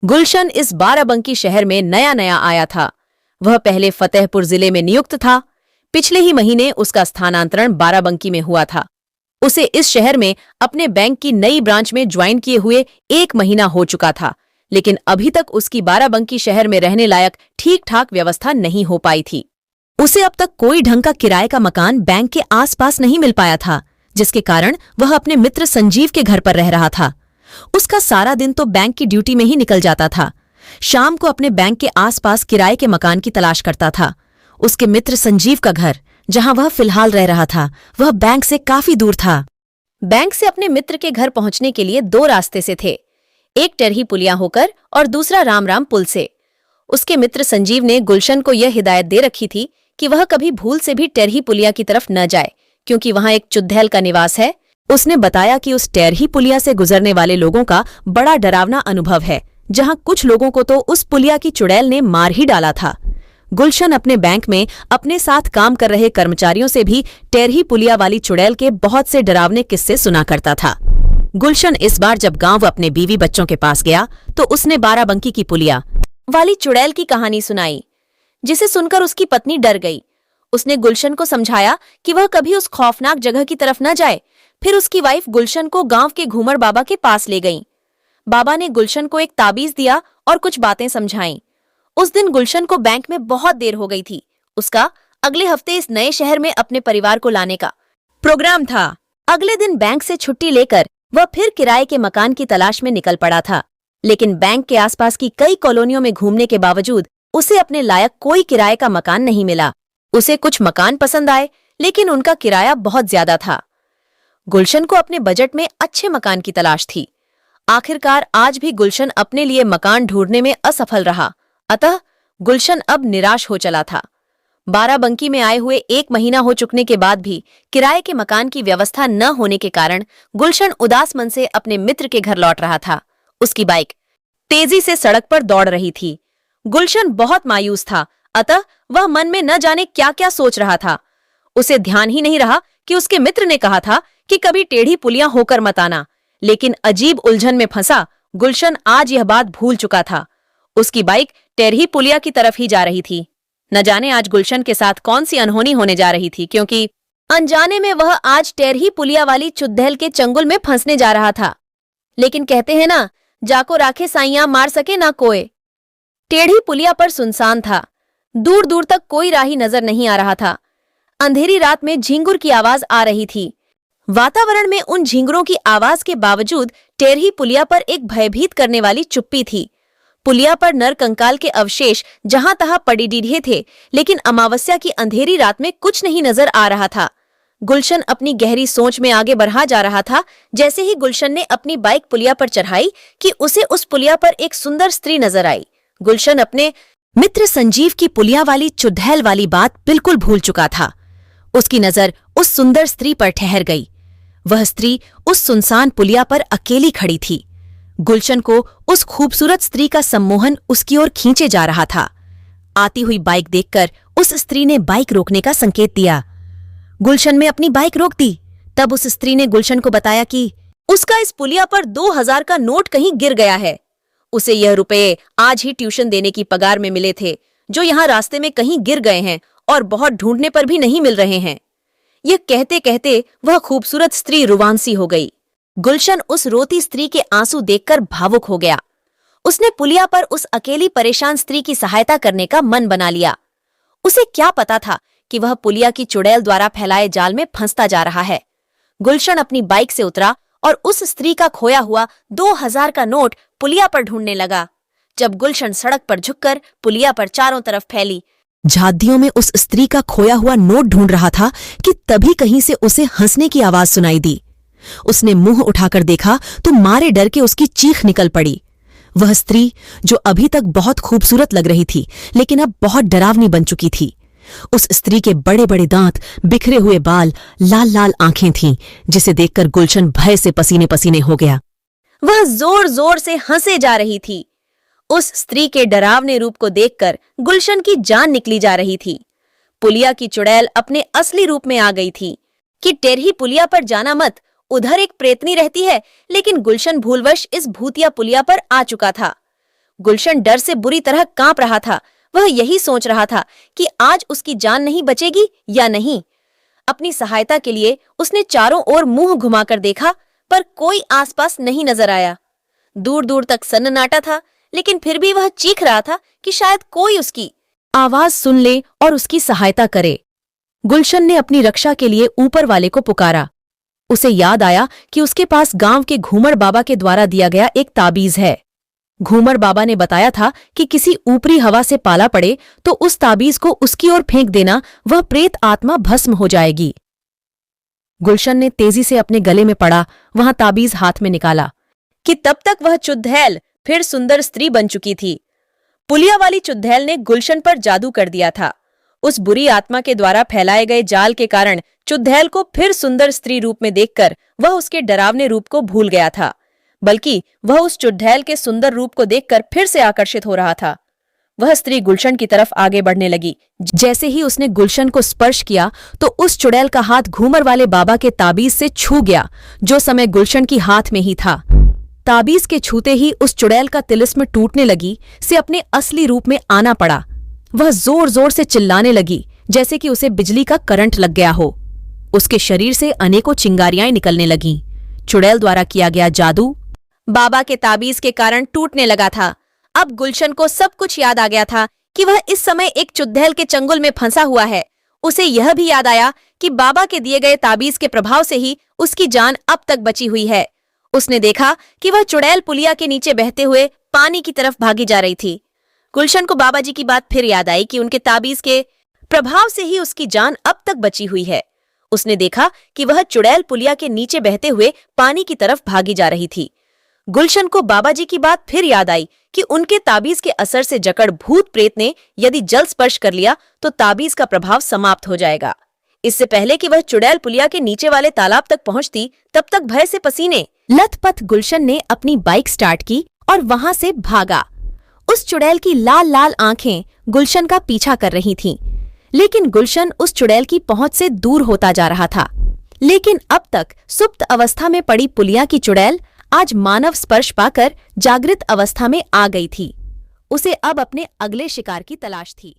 गुलशन इस बाराबंकी शहर में नया नया आया था। वह पहले फतेहपुर जिले में नियुक्त था। पिछले ही महीने उसका स्थानांतरण बाराबंकी में हुआ था। उसे इस शहर में अपने बैंक की नई ब्रांच में ज्वाइन किए हुए 1 महीना हो चुका था, लेकिन अभी तक उसकी बाराबंकी शहर में रहने लायक ठीक ठाक व्यवस्था नहीं हो पाई थी। उसे अब तक कोई ढंग का किराए का मकान बैंक के आसपास नहीं मिल पाया था, जिसके कारण वह अपने मित्र संजीव के घर पर रह रहा था। उसका सारा दिन तो बैंक की ड्यूटी में ही निकल जाता था। शाम को अपने बैंक के आसपास किराए के मकान की तलाश करता था। उसके मित्र संजीव का घर, जहां वह फिलहाल रह रहा था, वह बैंक से काफी दूर था। बैंक से अपने मित्र के घर पहुंचने के लिए 2 रास्ते से थे, एक टेरही पुलिया होकर और दूसरा राम पुल से। उसके मित्र संजीव ने गुलशन को यह हिदायत दे रखी थी कि वह कभी भूल से भी टेरही पुलिया की तरफ न जाए, क्योंकि वहां एक चुड़ैल का निवास है। उसने बताया कि उस टेरही पुलिया से गुजरने वाले लोगों का बड़ा डरावना अनुभव है, जहां कुछ लोगों को तो उस पुलिया की चुड़ैल ने मार ही डाला था। गुलशन अपने बैंक में अपने साथ काम कर रहे कर्मचारियों से भी टेरही पुलिया वाली चुड़ैल के बहुत से डरावने किस्से सुना करता था। गुलशन इस बार जब गांव अपने बीवी बच्चों के पास गया तो उसने बाराबंकी की पुलिया वाली चुड़ैल की कहानी सुनाई, जिसे सुनकर उसकी पत्नी डर गई। उसने गुलशन को समझाया कि वह कभी उस खौफनाक जगह की तरफ न जाए। फिर उसकी वाइफ गुलशन को गांव के घूमर बाबा के पास ले गईं। बाबा ने गुलशन को एक ताबीज दिया और कुछ बातें समझाईं। उस दिन गुलशन को बैंक में बहुत देर हो गई थी। उसका अगले हफ्ते इस नए शहर में अपने परिवार को लाने का प्रोग्राम था। अगले दिन बैंक से छुट्टी लेकर वह फिर किराए के मकान की तलाश में निकल पड़ा था, लेकिन बैंक के आसपास की कई कॉलोनियों में घूमने के बावजूद उसे अपने लायक कोई किराए का मकान नहीं मिला। उसे कुछ मकान पसंद आए, लेकिन उनका किराया बहुत ज्यादा था। गुलशन को अपने बजट में अच्छे मकान की तलाश थी। आखिरकार आज भी गुलशन अपने लिए मकान ढूंढने में असफल रहा। अतः गुलशन अब निराश हो चला था। बाराबंकी में आए हुए 1 महीना हो चुकने के बाद भी किराए के मकान की व्यवस्था न होने के कारण गुलशन उदास मन से अपने मित्र के घर लौट रहा था। उसकी बाइक तेजी से सड़क पर दौड़ रही थी। गुलशन बहुत मायूस था, अतः वह मन में न जाने क्या क्या सोच रहा था। उसे ध्यान ही नहीं रहा कि उसके मित्र ने कहा था कि कभी टेढ़ी पुलियां होकर मत आना, लेकिन अजीब उलझन में फंसा गुलशन आज यह बात भूल चुका था। उसकी बाइक टेढ़ी पुलिया की तरफ ही जा रही थी। न जाने आज गुलशन के साथ कौन सी अनहोनी होने जा रही थी, क्योंकि अनजाने में वह आज टेढ़ी पुलिया वाली चुड़ैल के चंगुल में फंसने जा रहा था। लेकिन कहते हैं ना, जाको राखे साइयां मार सके ना कोई। टेढ़ी पुलिया पर सुनसान था। दूर दूर तक कोई राही नजर नहीं आ रहा था। अंधेरी रात में झिंगुर की आवाज आ रही थी। वातावरण में उन झिंगुरों की आवाज के बावजूद टेढ़ी पुलिया पर एक भयभीत करने वाली चुप्पी थी। पुलिया पर नर कंकाल के अवशेष जहां तहां पड़ी डीढ़े थे, लेकिन अमावस्या की अंधेरी रात में कुछ नहीं नजर आ रहा था। गुलशन अपनी गहरी सोच में आगे बढ़ा जा रहा था। जैसे ही गुलशन ने अपनी बाइक पुलिया पर चढ़ाई कि उसे उस पुलिया पर एक सुंदर स्त्री नजर आई। गुलशन अपने मित्र संजीव की पुलिया वाली चुड़ैल वाली बात बिल्कुल भूल चुका था। उसकी नजर उस सुंदर स्त्री पर ठहर गई। वह स्त्री उस सुनसान पुलिया पर अकेली खड़ी थी। गुलशन को उस खूबसूरत स्त्री का सम्मोहन उसकी ओर खींचे जा रहा था। आती हुई बाइक देखकर उस स्त्री ने बाइक रोकने का संकेत दिया। गुलशन ने अपनी बाइक रोक दी। तब उस स्त्री ने गुलशन को बताया कि उसका इस पुलिया पर 2000 का नोट कहीं गिर गया है। उसे यह रुपये आज ही ट्यूशन देने की पगार में मिले थे, जो यहाँ रास्ते में कहीं गिर गए हैं और बहुत ढूंढने पर भी नहीं मिल रहे हैं। यह कहते कहते वह खूबसूरत स्त्री रुवांसी हो गई। गुलशन उस रोती स्त्री के आंसू देखकर भावुक हो गया। उसने पुलिया पर उस अकेली परेशान स्त्री की सहायता करने का मन बना लिया। उसे क्या पता था कि वह पुलिया की चुड़ैल द्वारा फैलाए जाल में फंसता जा रहा है। गुलशन अपनी बाइक से उतरा और उस स्त्री का खोया हुआ 2000 का नोट पुलिया पर ढूंढने लगा। जब गुलशन सड़क पर झुककर पुलिया पर चारों तरफ फैली झादियों में उस स्त्री का खोया हुआ नोट ढूंढ रहा था कि तभी कहीं से उसे हंसने की आवाज सुनाई दी। उसने मुंह उठाकर देखा तो मारे डर के उसकी चीख निकल पड़ी। वह स्त्री, जो अभी तक बहुत खूबसूरत लग रही थी, लेकिन अब बहुत डरावनी बन चुकी थी। उस स्त्री के बड़े बड़े दांत, बिखरे हुए बाल, लाल लाल आंखें थीं, जिसे देखकर गुलशन भय से पसीने पसीने हो गया। वह जोर जोर से हंसे जा रही थी। उस स्त्री के डरावने रूप को देखकर गुलशन की जान निकली जा रही थी। पुलिया की चुड़ैल अपने असली रूप में आ गई थी कि टेढ़ी पुलिया पर जाना मत, उधर एक प्रेतनी रहती है। लेकिन गुलशन भूलवश इस भूतिया पुलिया पर आ चुका था। गुलशन डर से बुरी तरह कांप रहा था। वह यही सोच रहा था कि आज उसकी जान नहीं बचेगी या नहीं। अपनी सहायता के लिए उसने चारों ओर मुंह घुमाकर देखा, पर कोई आसपास नहीं नजर आया। दूर दूर तक सन्नाटा था, लेकिन फिर भी वह चीख रहा था कि शायद कोई उसकी आवाज सुन ले और उसकी सहायता करे। गुलशन ने अपनी रक्षा के लिए ऊपर वाले को पुकारा। उसे याद आया कि उसके पास गांव के घूमर बाबा के द्वारा दिया गया एक ताबीज है। घूमर बाबा ने बताया था कि किसी ऊपरी हवा से पाला पड़े तो उस ताबीज को उसकी ओर फेंक देना, वह प्रेत आत्मा भस्म हो जाएगी। गुलशन ने तेजी से अपने गले में पड़ा, वहां ताबीज हाथ में निकाला कि तब तक वह चुड़ैल फिर सुंदर स्त्री बन चुकी थी। पुलिया वाली चुड़ैल ने गुलशन पर जादू कर दिया था। उस बुरी आत्मा के द्वारा फैलाए गए जाल के कारण चुड़ैल को फिर सुंदर स्त्री रूप में देखकर वह उसके डरावने रूप को भूल गया था, बल्कि वह उस चुड़ैल के सुंदर रूप को देखकर फिर से आकर्षित हो रहा था। वह स्त्री गुलशन की तरफ आगे बढ़ने लगी। जैसे ही उसने गुलशन को स्पर्श किया तो उस चुड़ैल का हाथ घूमर वाले बाबा के ताबीज से छू गया, जो समय गुलशन की हाथ में ही था। ताबीज के छूते ही उस चुड़ैल का तिलिस्म टूटने लगी से अपने असली रूप में आना पड़ा। वह जोर जोर से चिल्लाने लगी, जैसे कि उसे बिजली का करंट लग गया हो। उसके शरीर से अनेकों चिंगारियां निकलने लगीं। चुड़ैल द्वारा किया गया जादू बाबा के ताबीज के कारण टूटने लगा था। अब गुलशन को सब कुछ याद आ गया था कि वह इस समय एक चुड़ैल के चंगुल में फंसा हुआ है। उसे यह भी याद आया कि बाबा के दिए गए ताबीज के प्रभाव से ही उसकी जान अब तक बची हुई है। उसने देखा कि वह चुड़ैल पुलिया के नीचे बहते हुए पानी की तरफ भागी जा रही थी। गुलशन को बाबा जी की बात फिर याद आई कि उनके ताबीज के प्रभाव से ही उसकी जान अब तक बची हुई है। उसने देखा कि वह चुड़ैल पुलिया के नीचे बहते हुए पानी की तरफ भागी जा रही थी। गुलशन को बाबा जी की बात फिर याद आई कि उनके ताबीज के असर से जकड़ भूत प्रेत ने यदि जल स्पर्श कर लिया तो ताबीज का प्रभाव समाप्त हो जाएगा। इससे पहले कि वह चुड़ैल पुलिया के नीचे वाले तालाब तक पहुंचती, तब तक भय से पसीने लथपथ गुलशन ने अपनी बाइक स्टार्ट की और वहां से भागा। उस चुड़ैल की लाल लाल आंखें गुलशन का पीछा कर रही थीं, लेकिन गुलशन उस चुड़ैल की पहुंच से दूर होता जा रहा था। लेकिन अब तक सुप्त अवस्था में पड़ी पुलिया की चुड़ैल आज मानव स्पर्श पाकर जागृत अवस्था में आ गई थी। उसे अब अपने अगले शिकार की तलाश थी।